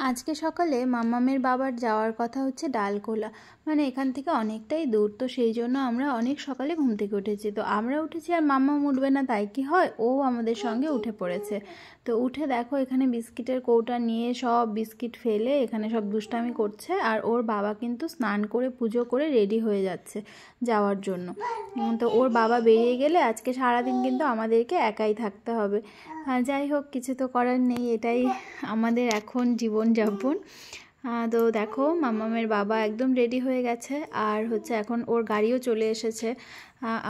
আজকে সকালে মাম্মামের বাবার যাওয়ার কথা হচ্ছে ডালখোলা, মানে এখান থেকে অনেকটাই দূর। তো সেই জন্য আমরা অনেক সকালে ঘুম থেকে উঠেছি। তো আমরা উঠেছি আর মাম্মাম উঠবে না তাই কি হয়, ও আমাদের সঙ্গে উঠে পড়েছে। তো উঠে দেখো এখানে বিস্কিটের কৌটা নিয়ে সব বিস্কিট ফেলে এখানে সব দুষ্টামি করছে। আর ওর বাবা কিন্তু স্নান করে পুজো করে রেডি হয়ে যাচ্ছে যাওয়ার জন্য। তো ওর বাবা বেরিয়ে গেলে আজকে সারাদিন কিন্তু আমাদেরকে একাই থাকতে হবে। যাই হোক, কিছু তো করার নেই, এটাই আমাদের এখন জীবনযাপন। তো দেখো মাম্মামের বাবা একদম রেডি হয়ে গেছে, আর হচ্ছে এখন ওর গাড়িও চলে এসেছে।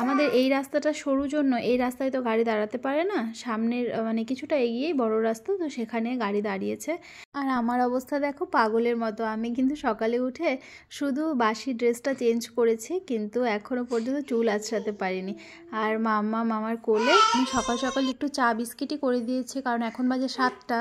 আমাদের এই রাস্তাটা সরু জন্য এই রাস্তায় তো গাড়ি দাঁড়াতে পারে না, সামনের মানে কিছুটা এগিয়েই বড় রাস্তা, তো সেখানে গাড়ি দাঁড়িয়েছে। আর আমার অবস্থা দেখো পাগলের মতো, আমি কিন্তু সকালে উঠে শুধু বাসি ড্রেসটা চেঞ্জ করেছি, কিন্তু এখনও পর্যন্ত চুল আঁচড়াতে পারিনি। আর মাম্মাম আমার কোলে, আমি সকাল সকাল একটু চা বিস্কিটই করে দিয়েছি, কারণ এখন বাজে 7টা,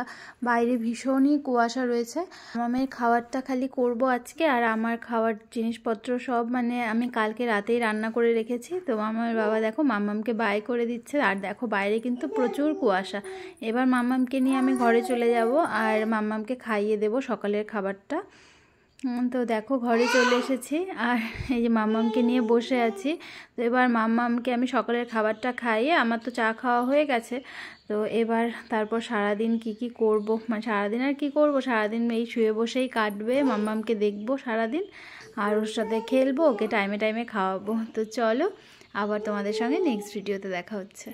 বাইরে ভীষণই কুয়াশা রয়েছে। মাম্মামের খাবারটা খালি করব আজকে, আর আমার খাওয়ার জিনিসপত্র সব মানে আমি কালকে রাতেই রান্না করে রেখেছি। তো আমার বাবা দেখো মাম্মামকে বাই করে দিচ্ছে, আর দেখো বাইরে কিন্তু প্রচুর কুয়াশা। এবার মাম্মামকে নিয়ে আমি ঘরে চলে যাব, আর মাম্মামকে খাইয়ে দেব সকালের খাবারটা। তো দেখো ঘরে চলে এসেছি, আর এই যে মাম্মামকে নিয়ে বসে আছি। তো এবার মাম্মামকে আমি সকালের খাবারটা খাইয়ে, আমার তো চা খাওয়া হয়ে গেছে। তো এবার তারপর সারাদিন কি করব, মানে সারাদিন আর কি করব, সারাদিন এই শুয়ে বসেই কাটবে। মাম্মামকে দেখবো সারাদিন, আর ওর সাথে খেলবো, ওকে টাইমে টাইমে খাওয়াবো। তো চলো আবার তোমাদের সঙ্গে নেক্সট ভিডিওতে দেখা হচ্ছে।